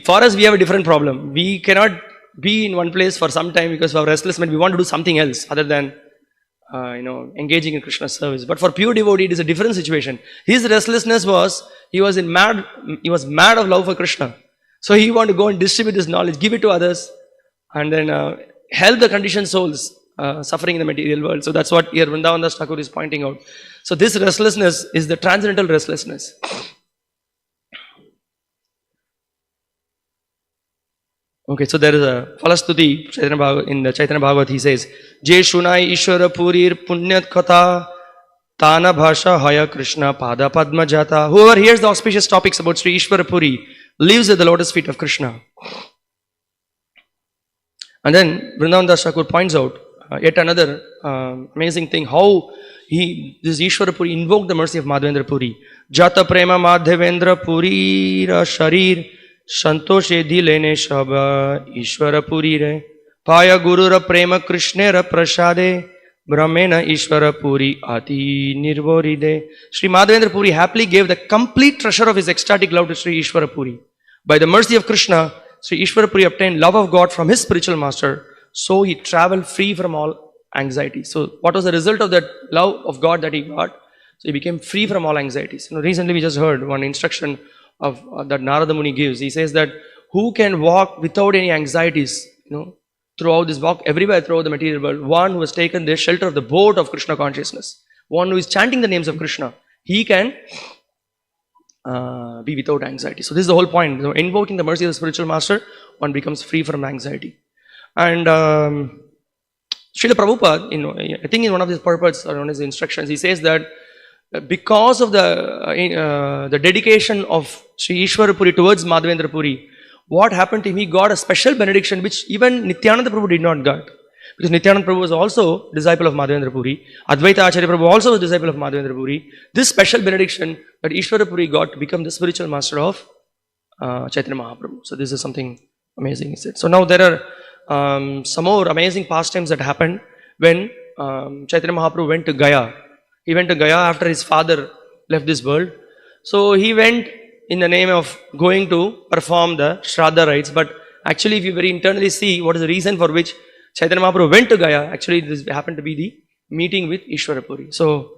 S1: for us, we have a different problem. We cannot be in one place for some time because of our restless mind. We want to do something else other than engaging in Krishna's service. But for pure devotee, it is a different situation. His restlessness was, he was mad of love for Krishna. So he wanted to go and distribute his knowledge, give it to others, and then help the conditioned souls suffering in the material world. So that's what here Vrindavan Das Thakur is pointing out. So this restlessness is the transcendental restlessness. Okay, so there is a Falastuti in the Chaitanya Bhagavat. He says, Je Shunai Īśvara Purir Punyat Katha Tana Bhasha Haya Krishna Pada Padma Jata. Whoever hears the auspicious topics about Sri Īśvara Puri lives at the lotus feet of Krishna. And then Vrindavan Das Thakur points out yet another amazing thing, how this Īśvara Puri invoked the mercy of Madhavendra Puri. Jata Prema Madhavendra Puri Ra Sharir Santoshe Dhilene Shaba Īśvara Puri Re Paya Guru Ra Prema Krishna Ra Prasade Brahmena Īśvara Puri Ati Nirvoride. Sri Madhavendra Puri happily gave the complete treasure of his ecstatic love to Sri Īśvara Puri. By the mercy of Krishna, Sri Īśvara Puri obtained love of God from his spiritual master, so he traveled free from all anxiety. So what was the result of that love of God that he got? So he became free from all anxieties. Recently we just heard one instruction of that Narada Muni gives. He says that who can walk without any anxieties, throughout this walk, everywhere throughout the material world? One who has taken the shelter of the boat of Krishna consciousness, one who is chanting the names of Krishna, he can be without anxiety. So this is the whole point. Invoking the mercy of the spiritual master, one becomes free from anxiety. And Srila Prabhupada, I think in one of his purports or one of his instructions, he says that because of the dedication of Sri Īśvara Puri towards Madhavendra Puri, what happened to him? He got a special benediction which even Nityananda Prabhu did not get. Because Nityananda Prabhu was also disciple of Madhavendra Puri. Advaita Acharya Prabhu also was disciple of Madhavendra Puri. This special benediction that Īśvara Puri got to become the spiritual master of Chaitanya Mahaprabhu. So this is something amazing, he said. So now there are some more amazing pastimes that happened when Chaitanya Mahaprabhu went to Gaya. He went to Gaya after his father left this world. So he went in the name of going to perform the Shraddha rites. But actually, if you very internally see what is the reason for which Chaitanya Mahaprabhu went to Gaya, actually this happened to be the meeting with Īśvara Puri. So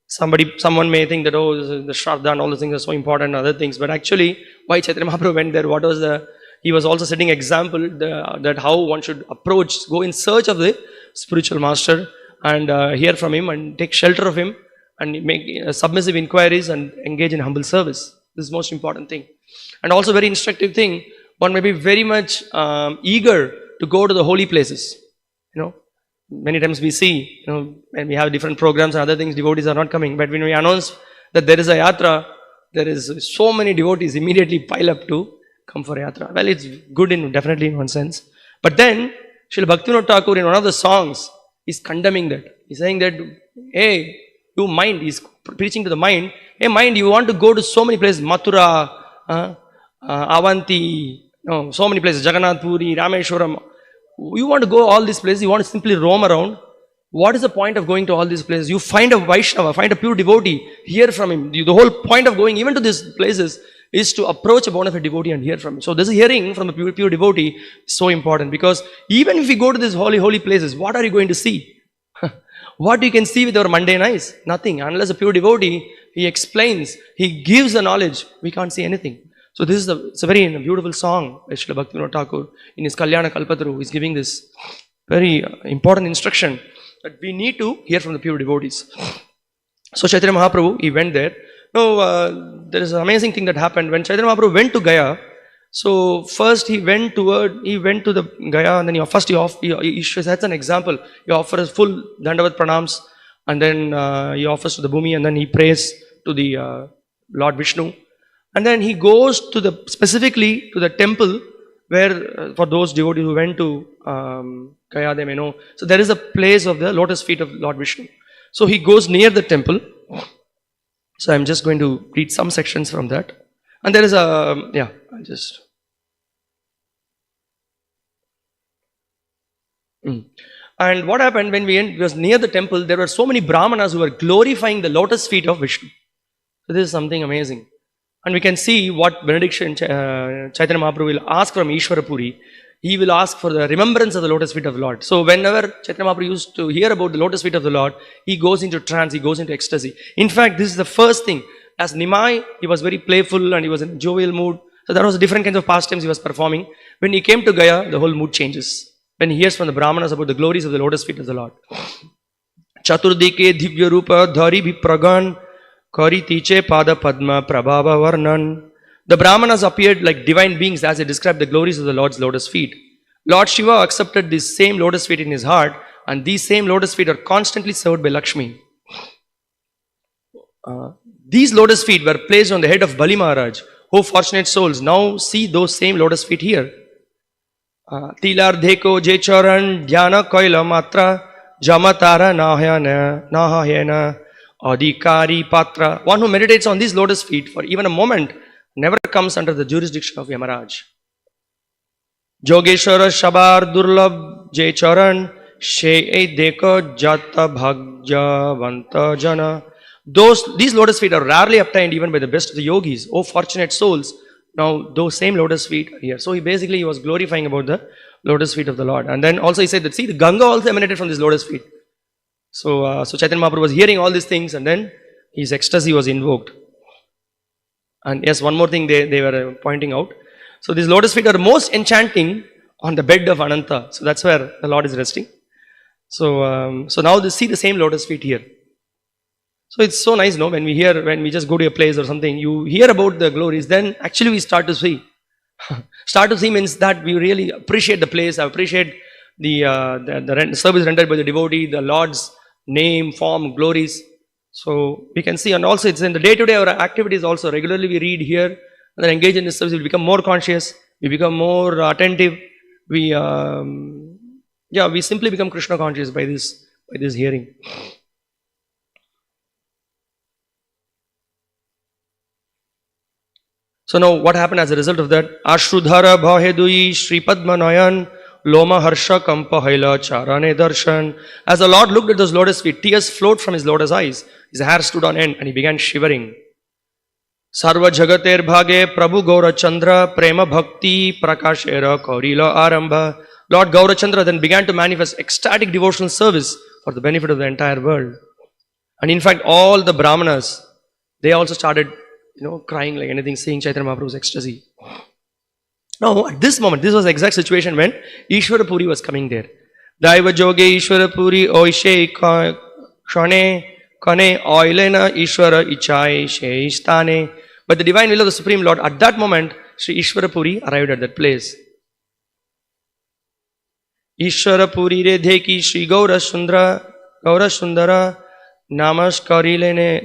S1: someone may think that, the Shraddha and all those things are so important and other things. But actually, why Chaitanya Mahaprabhu went there? He was also setting example that how one should approach, go in search of the spiritual master. and hear from him and take shelter of him and make submissive inquiries and engage in humble service. This is the most important thing. And also very instructive thing, one may be very much eager to go to the holy places. You know, many times we see, you know, when we have different programs and other things, devotees are not coming. But when we announce that there is a yatra, there is so many devotees immediately pile up to come for yatra. Well, it's good definitely in one sense. But then, Srila Bhaktivinoda Thakur in one of the songs is condemning that. He's saying that, hey, you mind, he's preaching to the mind, hey mind, you want to go to so many places, Mathura, Avanti, no, so many places, Jagannath Puri, Rameshwaram. You want to go all these places, you want to simply roam around. What is the point of going to all these places? You find a Vaishnava, find a pure devotee, hear from him. The whole point of going even to these places is to approach a bona fide devotee and hear from him. So this hearing from a pure devotee is so important, because even if we go to these holy places, what are you going to see? What you can see with our mundane eyes? Nothing. Unless a pure devotee, he explains, he gives the knowledge, we can't see anything. So this is it's a very beautiful song by Srila Bhaktivinoda Thakur in his Kalyana Kalpataru. He's giving this very important instruction that we need to hear from the pure devotees. So Chaitanya Mahaprabhu, he went there. Now there is an amazing thing that happened when Chaitanya Mahaprabhu went to Gaya. So first he went to the Gaya, and then he sets an example. He offers full Dandavat Pranams, and then he offers to the Bhumi, and then he prays to the Lord Vishnu. And then he goes specifically to the temple where, for those devotees who went to Gaya, they may know. So there is a place of the lotus feet of Lord Vishnu. So he goes near the temple. So I'm just going to read some sections from that. And there is I'll just. And what happened when we was near the temple, there were so many Brahmanas who were glorifying the lotus feet of Vishnu. So this is something amazing. And we can see what benediction Chaitanya Mahaprabhu will ask from Īśvara Purī. He will ask for the remembrance of the lotus feet of the Lord. So whenever Chaitanya Mahaprabhu used to hear about the lotus feet of the Lord, he goes into trance, he goes into ecstasy. In fact, this is the first thing. As Nimai, he was very playful and he was in a jovial mood. So there was different kinds of pastimes he was performing. When he came to Gaya, the whole mood changes. When he hears from the Brahmanas about the glories of the lotus feet of the Lord. Chaturdike divya rupa dhari vipragan kari tiche pada padma prabhava varnan. The Brahmanas appeared like divine beings as they described the glories of the Lord's lotus feet. Lord Shiva accepted this same lotus feet in his heart, and these same lotus feet are constantly served by Lakshmi. These lotus feet were placed on the head of Bali Maharaj. Oh fortunate souls, now see those same lotus feet here. Tilar dheko je charan dhyana koila matra jamatara nahayana adhikari patra. One who meditates on these lotus feet for even a moment never comes under the jurisdiction of Yamaraj. Jogeshwara Shabar Durlab Je Charan She Deka Jata Bhagjavanta Jana. These lotus feet are rarely obtained even by the best of the yogis. Oh fortunate souls, now those same lotus feet are here. So he was glorifying about the lotus feet of the Lord. And then also he said that, see, the Ganga also emanated from these lotus feet. So Chaitanya Mahaprabhu was hearing all these things, and then his ecstasy was invoked. And yes, one more thing they were pointing out. So these lotus feet are most enchanting on the bed of Ananta. So that's where the Lord is resting. So now they see the same lotus feet here. So it's so nice, no? When we just go to a place or something, you hear about the glories, then actually we start to see. Start to see means that we really appreciate the place, appreciate the service rendered by the devotee, the Lord's name, form, glories. So we can see, and also it's in the day-to-day our activities also. Regularly we read here and then engage in this service. We become more conscious, we become more attentive. We simply become Krishna conscious by this hearing. So now what happened as a result of that? Ashrudhara bhahedui Shri Padma Nayan Loma Harsha Kampa Haila Charane Darshan. As the Lord looked at those lotus feet, tears flowed from his lotus eyes. His hair stood on end and he began shivering. Sarva Jagater Bhage Prabhu Gaura Chandra Prema Bhakti Prakashera Kaurila Arambha. Lord Gaura Chandra then began to manifest ecstatic devotional service for the benefit of the entire world. And in fact, all the Brahmanas, they also started crying like anything, seeing Chaitanya Mahaprabhu's ecstasy. Now, at this moment, this was the exact situation when Ishwara Puri was coming there. Daiva joge Īśvara Purī oishe kane kane oilena Ishwara ichai she istane. But the divine will of the Supreme Lord, at that moment, Sri Īśvara Purī arrived at that place. Īśvara Purī re dheki Sri Gaura Sundara Namaskarilene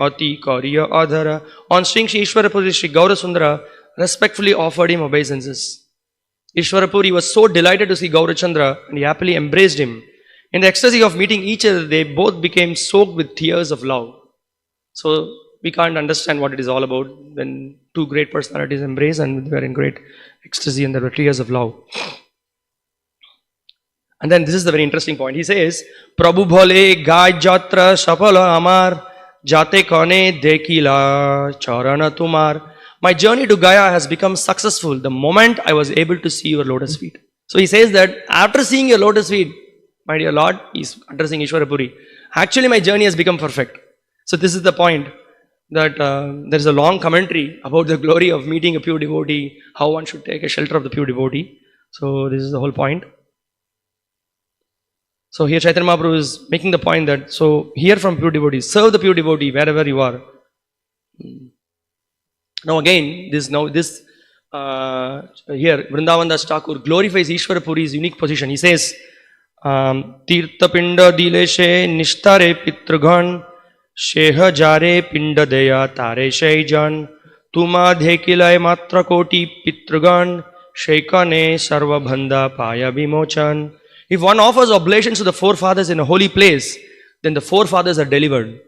S1: ati kariya adhara. On seeing Sri Īśvara Purī, Sri Gaura Sundara respectfully offered him obeisances. Īśvara Purī was so delighted to see Gaurachandra and he happily embraced him. In the ecstasy of meeting each other, they both became soaked with tears of love. So we can't understand what it is all about when two great personalities embrace and they are in great ecstasy and there were tears of love. And then this is the very interesting point. He says, Prabhu bhole gay jatra sapala amar jate kane dekila charana tumar. My journey to Gaya has become successful the moment I was able to see your lotus feet. So he says that after seeing your lotus feet, my dear Lord, he's addressing Īśvara Purī. Actually, my journey has become perfect. So this is the point that there is a long commentary about the glory of meeting a pure devotee, how one should take a shelter of the pure devotee. So this is the whole point. So here Chaitanya Mahaprabhu is making the point that, so hear from pure devotees, serve the pure devotee wherever you are. Now again, here Vrindavan Das Thakur glorifies Īśvara Puri's unique position. He says, Tirtha pinda dileshe nishtare pitrughan sheha jare pinda deya tare shaijan tuma dhekilay matra koti pitrughan sheikane sarva bhanda paya vimochan. If one offers oblations to the forefathers in a holy place, then the forefathers are delivered.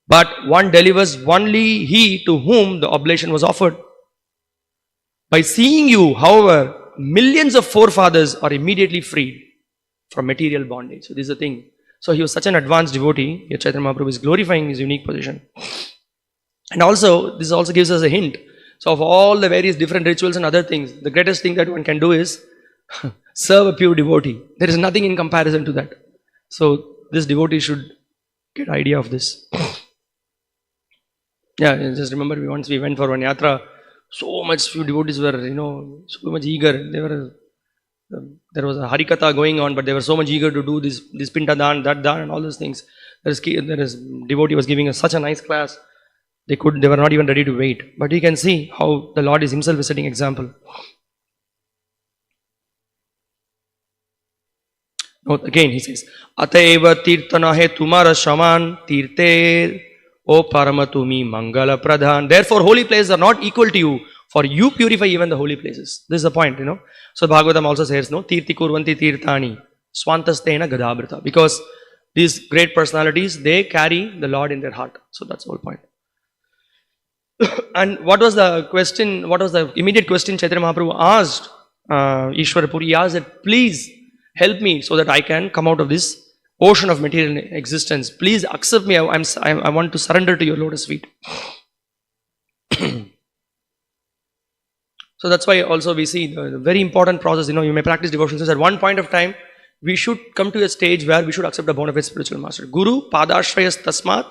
S1: But one delivers only he to whom the oblation was offered. By seeing you, however, millions of forefathers are immediately freed from material bondage. So this is the thing. So he was such an advanced devotee. Here Chaitanya Mahaprabhu is glorifying his unique position. And also, this also gives us a hint. So of all the various different rituals and other things, the greatest thing that one can do is serve a pure devotee. There is nothing in comparison to that. So this devotee should get idea of this. Yeah, just remember once we went for one yatra, so much few devotees were, so much eager. There was a Hari katha going on, but they were so much eager to do this pinta dan, that dan, and all those things. There is devotee was giving us such a nice class. They were not even ready to wait. But you can see how the Lord is himself setting example. Now again he says, Ateva tirtanahe tumara shaman tirte O Paramatumi Mangala Pradhan. Therefore, holy places are not equal to you, for you purify even the holy places. This is the point, So Bhagavatam also says, Tirti Kurvanti Tirthani Swantastena Gadabrata. Because these great personalities, they carry the Lord in their heart. So that's the whole point. And what was the question, what was the immediate question Chaitanya Mahaprabhu asked Īśvara Purī? He asked that, please help me so that I can come out of this ocean of material existence. Please accept me. I want to surrender to your lotus feet. So that's why also we see the very important process. You may practice devotion. So at one point of time, we should come to a stage where we should accept a bona fide spiritual master. Guru Padashrayas Tasmat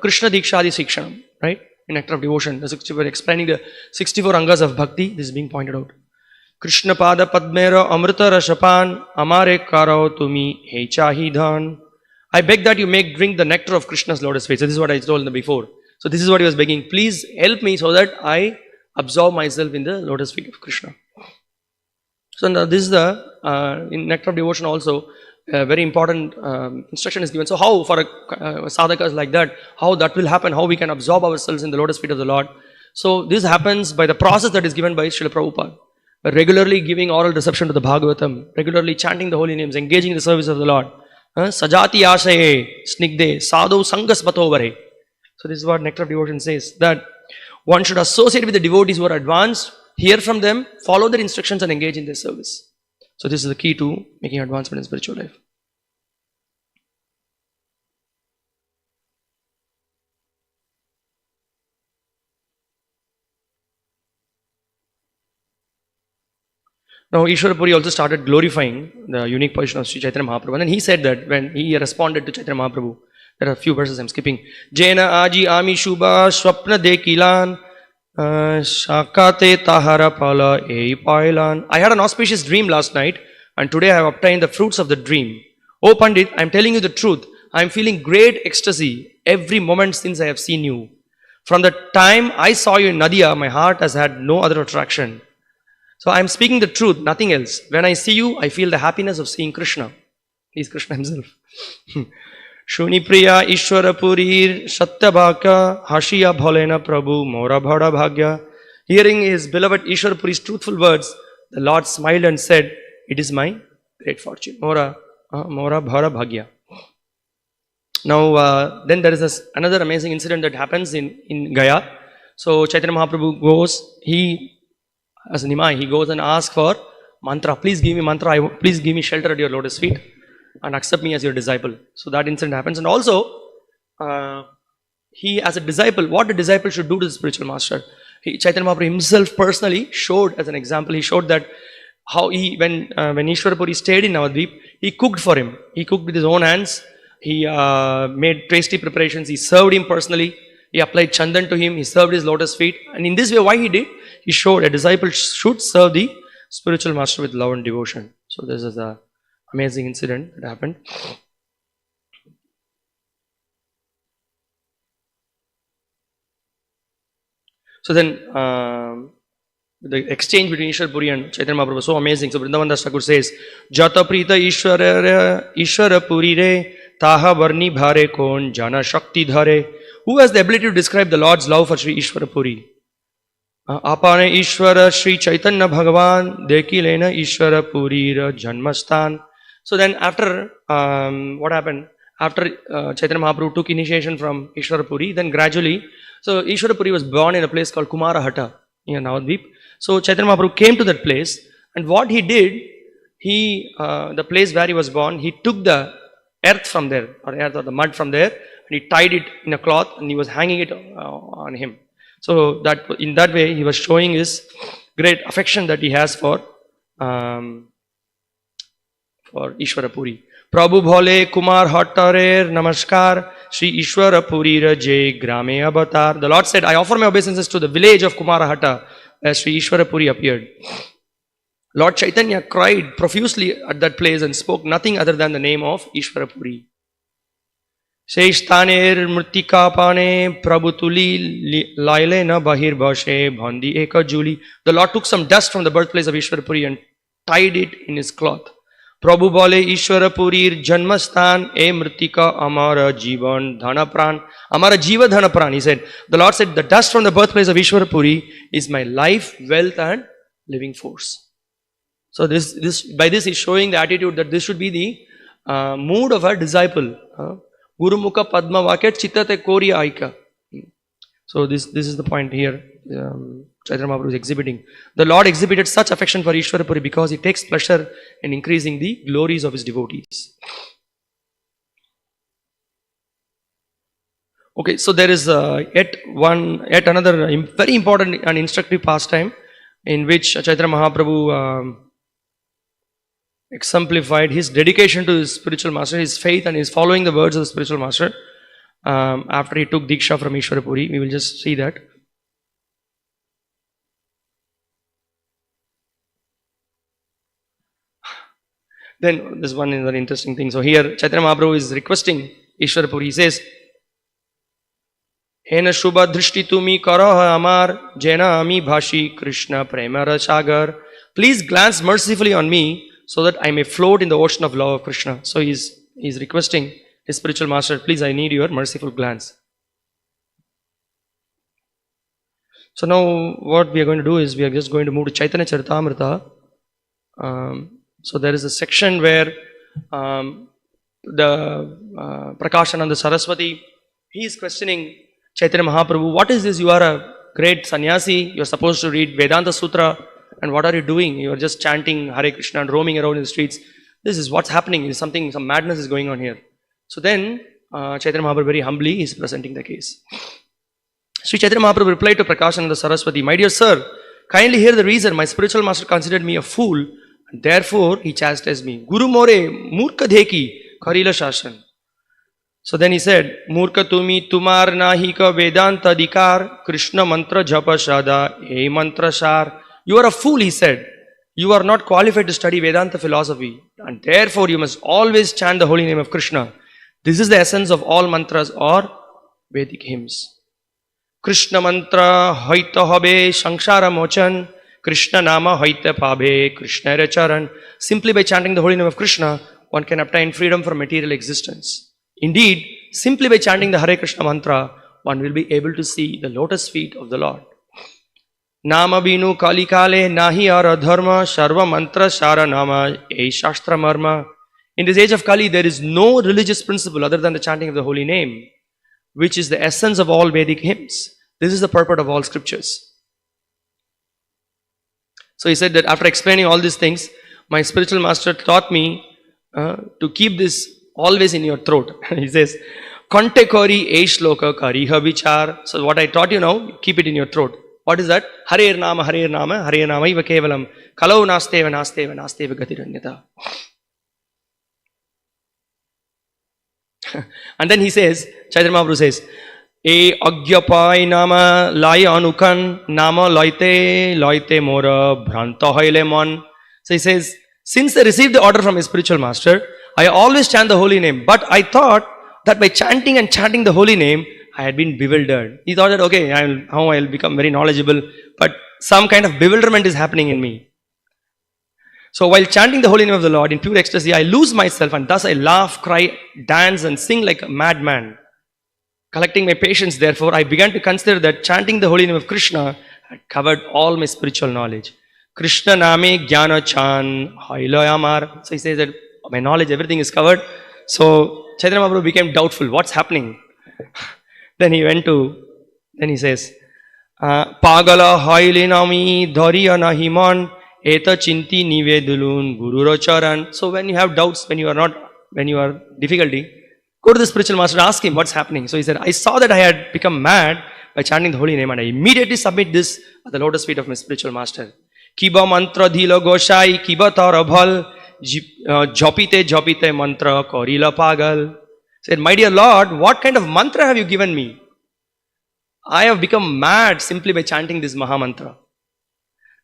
S1: Krishna Dikshadi Sikshanam. Right? In Nectar of Devotion, we're explaining the 64 angas of bhakti. This is being pointed out. Krishna Pada Padmera Amrita Rashapan Amare Karao Tumi Hechahi Dhan. I beg that you drink the nectar of Krishna's lotus feet. So this is what I told them before. So this is what he was begging. Please help me so that I absorb myself in the lotus feet of Krishna. So now this is in Nectar of Devotion also, a very important instruction is given. So how for a sadhakas like that, how that will happen, how we can absorb ourselves in the lotus feet of the Lord. So this happens by the process that is given by Srila Prabhupada. Regularly giving oral reception to the Bhagavatam, regularly chanting the holy names, engaging in the service of the Lord. Sajati ashaye snigde sadhu sangas patovare. So this is what Nectar of Devotion says, that one should associate with the devotees who are advanced, hear from them, follow their instructions and engage in their service. So this is the key to making advancement in spiritual life. Now, Īśvara Purī also started glorifying the unique position of Sri Chaitanya Mahaprabhu. And then he said that when he responded to Chaitanya Mahaprabhu, there are a few verses I'm skipping. Jena aji ami shubha swapna dekilan shakate tahara pala ei pailan. I had an auspicious dream last night and today I have obtained the fruits of the dream. O Pandit, I am telling you the truth. I am feeling great ecstasy every moment since I have seen you. From the time I saw you in Nadia, my heart has had no other attraction. So I am speaking the truth, nothing else. When I see you, I feel the happiness of seeing Krishna. He is Krishna himself. Shuni Priya Īśvara Purī Satyabhaka Hashiya Bholena Prabhu Mora Bhada Bhagya. Hearing his beloved Ishwar Puri's truthful words, the Lord smiled and said, it is my great fortune. Mora Bhada Bhagya. Now, then there is another amazing incident that happens in Gaya. So, Chaitanya Mahaprabhu goes, as Nimai, he goes and asks for mantra. Please give me mantra, please give me shelter at your lotus feet and accept me as your disciple. So, that incident happens. And also, he as a disciple, what a disciple should do to the spiritual master. Chaitanya Mahaprabhu himself personally showed as an example, he showed that how when Ishwara Puri stayed in Navadvipa, he cooked for him. He cooked with his own hands. He made tasty preparations. He served him personally. He applied chandan to him. He served his lotus feet. And in this way, why he did? He showed a disciple should serve the spiritual master with love and devotion. So this is an amazing incident that happened. So then, the exchange between Ishwar Puri and Chaitanya Mahaprabhu was so amazing. So Vrindavan Das Thakur says, Jata Prita Ishwara Puri re Taha Varni Bhare Kon Jana Shakti Dhare. Who has the ability to describe the Lord's love for Sri Ishwara Puri? Apane Ishwara Sri Chaitanya Bhagavan Deki Lena Ishwara Puri ra Janmastan. So then after, what happened? After Chaitanya Mahaprabhu took initiation from Ishwara Puri, then gradually, so Ishwara Puri was born in a place called Kumara Hatta in Navadvipa. So Chaitanya Mahaprabhu came to that place, and what he did, the place where he was born, he took the earth from there, or the mud from there, and he tied it in a cloth, and he was hanging it on him. So that in that way, he was showing his great affection that he has for Ishwara Puri. Prabhu Bhole Kumar Hattarer Namaskar Sri Ishwara Puri Raje Grame Avatar. The Lord said, I offer my obeisances to the village of Kumara Hatta as Sri Ishwara Puri appeared. Lord Chaitanya cried profusely at that place and spoke nothing other than the name of Ishwara Puri. Sheshtaner Murtika Pane Prabhutuli Laile Na Bahir Bhashe Bhandi Eka Juli. The Lord took some dust from the birthplace of Ishwara Puri and tied it in his cloth. Prabhu Bole Ishwara Purir Janmastan E Mritika Amara Jivan Dhanapran. Amara Jiva Dhanapran. He said, the Lord said, the dust from the birthplace of Ishwara Puri is my life, wealth and living force. So by this is showing the attitude that this should be the mood of a disciple. Guru Mukha Padma Vaket Chittate Koriya Aika. So this is the point here. Chaitanya Mahaprabhu is exhibiting. The Lord exhibited such affection for Ishwara Puri because he takes pleasure in increasing the glories of his devotees. Okay, so there is yet another very important and instructive pastime in which Chaitanya Mahaprabhu exemplified his dedication to his spiritual master, his faith, and his following the words of the spiritual master. After he took Diksha from Ishwara Puri, we will just see that. Then this one is an interesting thing. So here Chaitanya Mahaprabhu is requesting Ishwara Puri. He says, Hena Shubha Drishti Tumi Karaha Amar Jena Ami Bhashi Krishna Premara Sagar. Please glance mercifully on me so that I may float in the ocean of love of Krishna. So he's requesting his spiritual master, please, I need your merciful glance. So now what we are going to do is we are just going to move to Chaitanya Charitamrita. So there is a section where the Prakashananda Saraswati, he is questioning Chaitanya Mahaprabhu, what is this? You are a great sannyasi, you are supposed to read Vedanta Sutra, and what are you doing? You are just chanting Hare Krishna and roaming around in the streets. This is what's happening, some madness is going on here. So then Chaitanya Mahaprabhu very humbly is presenting the case. Sri Chaitanya Mahaprabhu replied to Prakashananda Saraswati, my dear sir, kindly hear the reason. My spiritual master considered me a fool, and therefore he chastised me. Guru more murka dheki karila shashan. So then he said, Murka tumi tumar nahi ka vedanta dikar Krishna mantra japa shada e mantra shar. You are a fool, he said. You are not qualified to study Vedanta philosophy, and therefore you must always chant the holy name of Krishna. This is the essence of all mantras or Vedic hymns. Krishna mantra hoita hobe sangsara mochan, Krishna nama hoita pabe, Krishna re charan. Simply by chanting the holy name of Krishna, one can obtain freedom from material existence. Indeed, simply by chanting the Hare Krishna mantra, one will be able to see the lotus feet of the Lord. Nama binu kali kale nahi ara dharma sarva mantra sara nama e shastra marma. In this age of Kali, there is no religious principle other than the chanting of the holy name, which is the essence of all Vedic hymns. This is the purport of all scriptures. So he said that after explaining all these things, my spiritual master taught me to keep this always in your throat. He says, Kante kori eish loka kariha vichar. So what I taught you now, keep it in your throat. What is that? Hare Nama, Hare Nama, Hare Nama iva kevalam. Kalau nasteva, nasteva, nasteva gatiranyata. And then he says, Chaitanya Mahaprabhu says, E agyapai nama lai anukan nama loite mora bhranta hoile mon. So he says, since I received the order from his spiritual master, I always chant the holy name. But I thought that by chanting the holy name, I had been bewildered. He thought that, okay, now I'll become very knowledgeable, but some kind of bewilderment is happening in me. So while chanting the holy name of the Lord in pure ecstasy, I lose myself, and thus I laugh, cry, dance and sing like a madman. Collecting my patience, therefore, I began to consider that chanting the holy name of Krishna had covered all my spiritual knowledge. Krishna name jnana chan hailayamar. So he says that my knowledge, everything is covered. So Chaitanya Mahaprabhu became doubtful. What's happening? Then he says, Pagala hailinami dhariyana himan eta chinti nivedulun guru charan. So when you have doubts, when you are difficulty, go to the spiritual master and ask him what's happening. So he said, I saw that I had become mad by chanting the holy name, and I immediately submit this at the lotus feet of my spiritual master. Kiba mantra dhilo goshai, kiba tarabhal, jopite mantra korila pagal. Said, my dear Lord, what kind of mantra have you given me? I have become mad simply by chanting this Maha Mantra.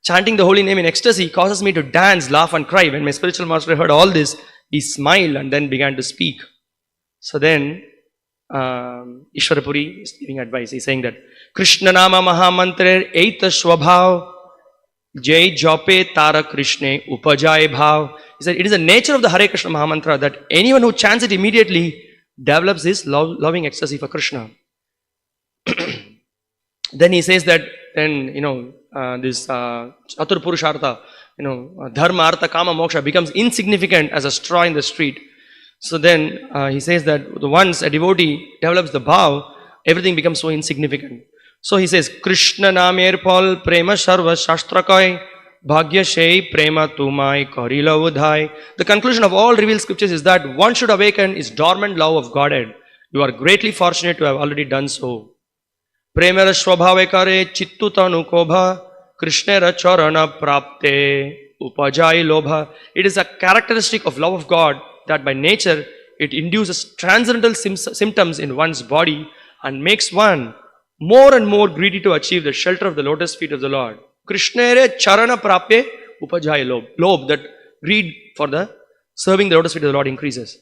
S1: Chanting the holy name in ecstasy causes me to dance, laugh and cry. When my spiritual master heard all this, he smiled and then began to speak. So then, Īśvara Purī is giving advice. He's saying that, Krishna nama Maha Mantra eita swabhav jai jope tara Krishna upajay bhav. He said, it is the nature of the Hare Krishna Maha Mantra that anyone who chants it immediately develops this loving ecstasy for Krishna. Then he says that, then, this Chatur Purushartha, Dharma, Artha, Kama, Moksha becomes insignificant as a straw in the street. So then he says that once a devotee develops the bhav, everything becomes so insignificant. So he says, Krishna namer pal prema sarva shastrakai bhagya shei prema tumai karila udhai. The conclusion of all revealed scriptures is that one should awaken his dormant love of Godhead. You are greatly fortunate to have already done so. Premera swabhave kare chittutanu kobha Krishnera charana prapte upajai lobha. It is a characteristic of love of God that by nature it induces transcendental symptoms in one's body and makes one more and more greedy to achieve the shelter of the lotus feet of the Lord. Krishnere charana prapte upajai lob. Lob, that greed for the serving the lotus feet of the Lord increases.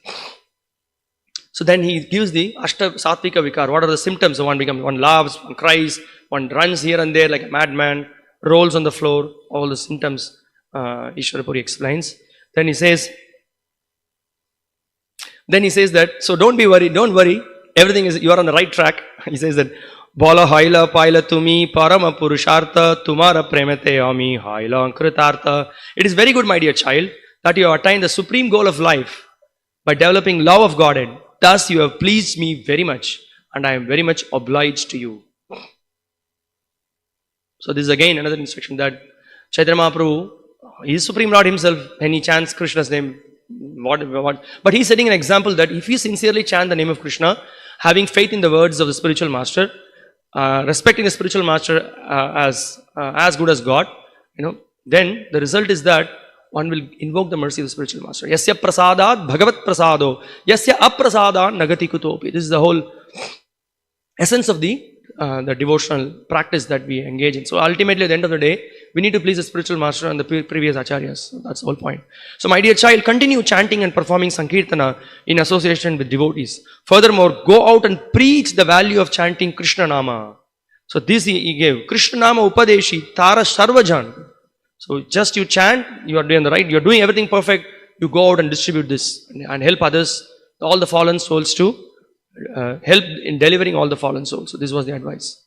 S1: So then he gives the Ashta Satvika Vikar. What are the symptoms? So one laughs, one cries, one runs here and there like a madman, rolls on the floor, all the symptoms Īśvara Purī explains. Then he says that, so don't worry, everything is, you are on the right track. He says that, Bala haila paila tumi parama purushartha tumara premate ami haila ankritartha. It is very good, my dear child, that you have attained the supreme goal of life by developing love of Godhead. Thus you have pleased me very much, and I am very much obliged to you. So this is again another instruction that Chaitanya Mahaprabhu, he is Supreme Lord himself, when he chants Krishna's name, but he is setting an example that if you sincerely chant the name of Krishna, having faith in the words of the spiritual master, respecting the spiritual master as good as God, then the result is that one will invoke the mercy of the spiritual master. Yasya prasadat bhagavat prasado, yasya aprasadat nagati kutopi. This is the whole essence of the devotional practice that we engage in. So ultimately, at the end of the day, we need to please the spiritual master and the previous acharyas. So that's the whole point. So my dear child, continue chanting and performing Sankirtana in association with devotees. Furthermore, go out and preach the value of chanting Krishna Nama. So this he gave. Krishna Nama Upadeshi Tara Sarvajan. So just you chant, you are doing the right, you are doing everything perfect, you go out and distribute this and help others, all the fallen souls to help in delivering all the fallen souls. So this was the advice.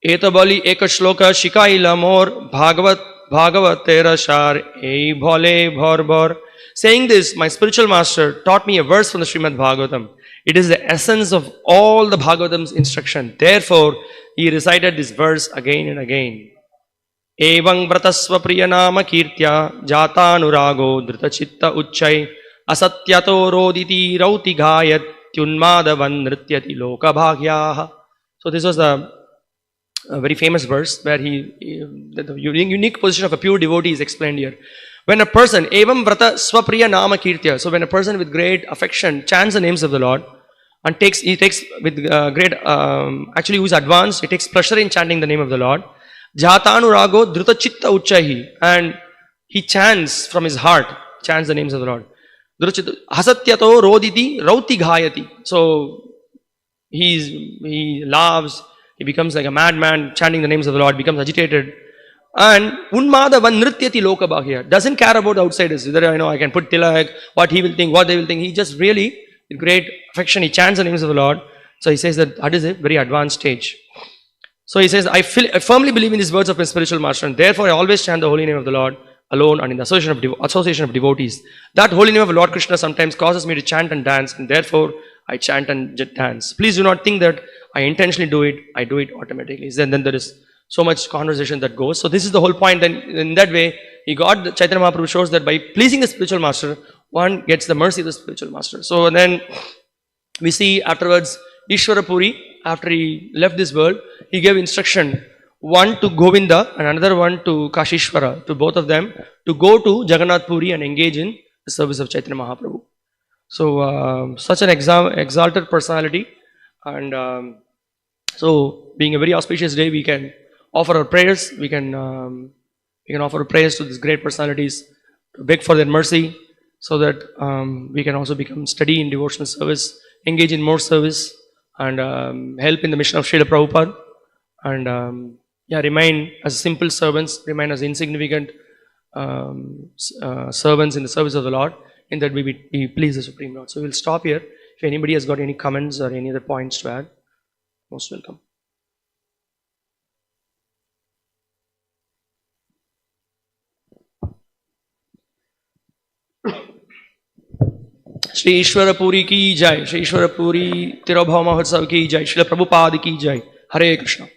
S1: Etabali eka shloka shikaila mor bhagavat terashar ei bhole bhor. Saying this, my spiritual master taught me a verse from the Srimad Bhagavatam. It is the essence of all the Bhagavatam's instruction. Therefore, he recited this verse again and again. Evang vratasva priyanama kirtya jatanurago drita chitta uchchai asatyato roditi rauti gayat tyunmadavan nrityati loka bhagyaha. So this was a very famous verse where the unique position of a pure devotee is explained here. When a person, evam vrata swapriya nama kirtya, so when a person with great affection chants the names of the Lord and he takes with great, actually who is advanced, he takes pleasure in chanting the name of the Lord. Jatanurago drita chitta uchchahi, and he chants from his heart, chants the names of the Lord. Hasatyato roditi rauti ghayati. So he laughs, he becomes like a madman chanting the names of the Lord, becomes agitated. And unmadavan nrityati loka bhagya, doesn't care about outsiders, whether I can put tilak, what he will think, what they will think. He just really, with great affection, he chants the names of the Lord. So he says that is a very advanced stage. So he says, I firmly believe in these words of my spiritual master, and therefore I always chant the holy name of the Lord alone and in the association of devotees. That holy name of Lord Krishna sometimes causes me to chant and dance, and therefore I chant and dance. Please do not think that I intentionally do it, I do it automatically. Then there is so much conversation that goes. So this is the whole point. Then in that way, Chaitanya Mahaprabhu shows that by pleasing the spiritual master, one gets the mercy of the spiritual master. So then we see afterwards, Īśvara Purī, after he left this world, he gave instruction, one to Govinda and another one to Kashishwara, to both of them, to go to Jagannath Puri and engage in the service of Chaitanya Mahaprabhu. So such an exalted personality, and so being a very auspicious day, we can offer our prayers, we can offer prayers to these great personalities, to beg for their mercy, so that we can also become steady in devotional service, engage in more service, and help in the mission of Srila Prabhupada, and remain as simple servants, remain as insignificant servants in the service of the Lord, in that we please the Supreme Lord. So we'll stop here. If anybody has got any comments or any other points to add, most welcome. Shri Ishvara Puri ki jai, Shri Īśvara Purī Tirobhava Mahotsav ki jai, Srila Prabhupada ki jai. Hare Krishna.